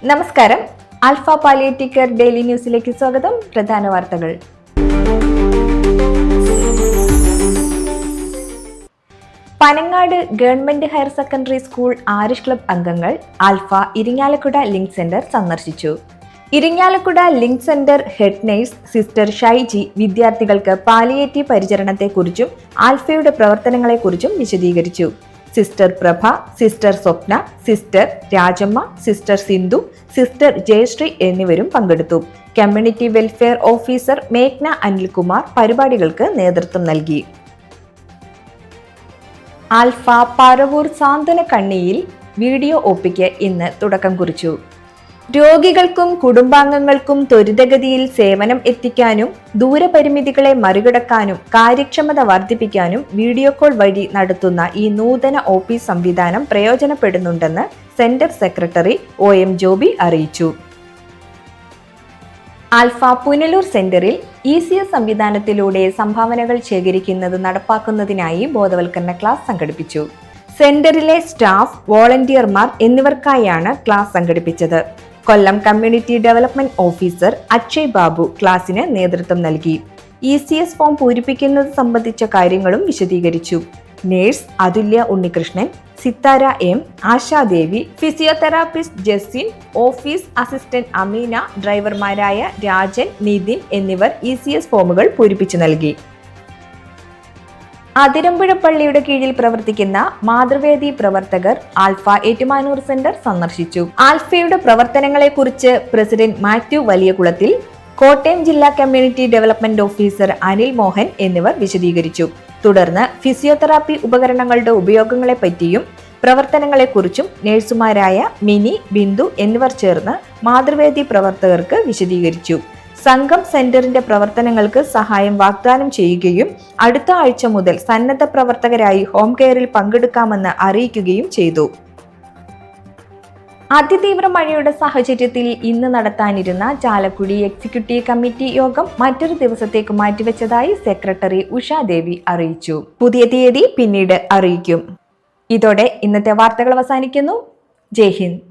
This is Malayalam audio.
നമസ്കാരം. ആൽഫ പാലിയേറ്റീവ് കെയർ ഡെയിലി ന്യൂസിലേക്ക് സ്വാഗതം. പ്രധാന വാർത്തകൾ. Panangad government higher secondary school ആരിഷ് ക്ലബ് അംഗങ്ങൾ ആൽഫ ഇരിങ്ങാലക്കുട ലിങ്ക് സെന്റർ സന്ദർശിച്ചു. Irinjalakuda link centre head nurse sister Shyji വിദ്യാർത്ഥികൾക്ക് പാലിയേറ്റീവ് പരിചരണത്തെക്കുറിച്ചും ആൽഫയുടെ പ്രവർത്തനങ്ങളെക്കുറിച്ചും വിശദീകരിച്ചു. Sister Prabha, sister Swapna, sister Rajamma, sister Sindhu, sister Jayasree എന്നിവരും പങ്കെടുത്തു. കമ്മ്യൂണിറ്റി വെൽഫെയർ ഓഫീസർ മേഘ്ന അനിൽകുമാർ പരിപാടികൾക്ക് നേതൃത്വം നൽകി. ആൽഫ പാരവൂർ സാന്ത്വന കണ്ണിയിൽ വീഡിയോ ഒപിക്ക് ഇന്ന് തുടക്കം കുറിച്ചു. രോഗികൾക്കും കുടുംബാംഗങ്ങൾക്കും ത്വരിതഗതിയിൽ സേവനം എത്തിക്കാനും ദൂരപരിമിതികളെ മറികടക്കാനും കാര്യക്ഷമത വർദ്ധിപ്പിക്കാനും വീഡിയോ കോൾ വഴി നടത്തുന്ന ഈ നൂതന ഒപി സംവിധാനം പ്രയോജനപ്പെടുന്നുണ്ടെന്ന് സെന്റർ സെക്രട്ടറി OM ജോബി അറിയിച്ചു. ആൽഫ പുനലൂർ സെന്ററിൽ ECS സംവിധാനത്തിലൂടെ സംഭാവനകൾ ശേഖരിക്കുന്നത് നടപ്പാക്കുന്നതിനായി ബോധവൽക്കരണ ക്ലാസ് സംഘടിപ്പിച്ചു. സെന്ററിലെ സ്റ്റാഫ്, വോളണ്ടിയർമാർ എന്നിവർക്കായാണ് ക്ലാസ് സംഘടിപ്പിച്ചത്. Kollam community development officer Akshay Babu ക്ലാസിന് നേതൃത്വം നൽകി. ECS ഫോം പൂരിപ്പിക്കുന്നത് സംബന്ധിച്ച കാര്യങ്ങളും വിശദീകരിച്ചു. Nurse Athulya Unnikrishnan, Sithara M, Ashadevi, physiotherapist Justin, office assistant Ameena, ഡ്രൈവർമാരായ രാജൻ, നിതിൻ എന്നിവർ ECS ഫോമുകൾ പൂരിപ്പിച്ചു നൽകി. അതിരമ്പുഴ പള്ളിയുടെ കീഴിൽ പ്രവർത്തിക്കുന്ന മാതൃവേദി പ്രവർത്തകർ ആൽഫ ഏറ്റുമാനൂർ സെന്റർ സന്ദർശിച്ചു. ആൽഫയുടെ പ്രവർത്തനങ്ങളെക്കുറിച്ച് പ്രസിഡന്റ് മാത്യു വലിയകുളത്തിൽ, കോട്ടയം ജില്ലാ community development officer Anil Mohan എന്നിവർ വിശദീകരിച്ചു. തുടർന്ന് ഫിസിയോതെറാപ്പി ഉപകരണങ്ങളുടെ ഉപയോഗങ്ങളെപ്പറ്റിയും പ്രവർത്തനങ്ങളെക്കുറിച്ചും നഴ്സുമാരായ മിനി, ബിന്ദു എന്നിവർ ചേർന്ന് മാതൃവേദി പ്രവർത്തകർക്ക് വിശദീകരിച്ചു. സംഘം സെന്ററിന്റെ പ്രവർത്തനങ്ങൾക്ക് സഹായം വാഗ്ദാനം ചെയ്യുകയും അടുത്ത ആഴ്ച മുതൽ സന്നദ്ധ പ്രവർത്തകരായി ഹോം കെയറിൽ പങ്കെടുക്കാമെന്ന് അറിയിക്കുകയും ചെയ്തു. അതിതീവ്ര മഴയുടെ സാഹചര്യത്തിൽ ഇന്ന് നടത്താനിരുന്ന ചാലക്കുടി എക്സിക്യൂട്ടീവ് കമ്മിറ്റി യോഗം മറ്റൊരു ദിവസത്തേക്ക് മാറ്റിവെച്ചതായി സെക്രട്ടറി ഉഷാദേവി അറിയിച്ചു. പുതിയ തീയതി പിന്നീട് അറിയിക്കും. ഇതോടെ ഇന്നത്തെ വാർത്തകൾ അവസാനിക്കുന്നു. ജയ് ഹിന്ദ്.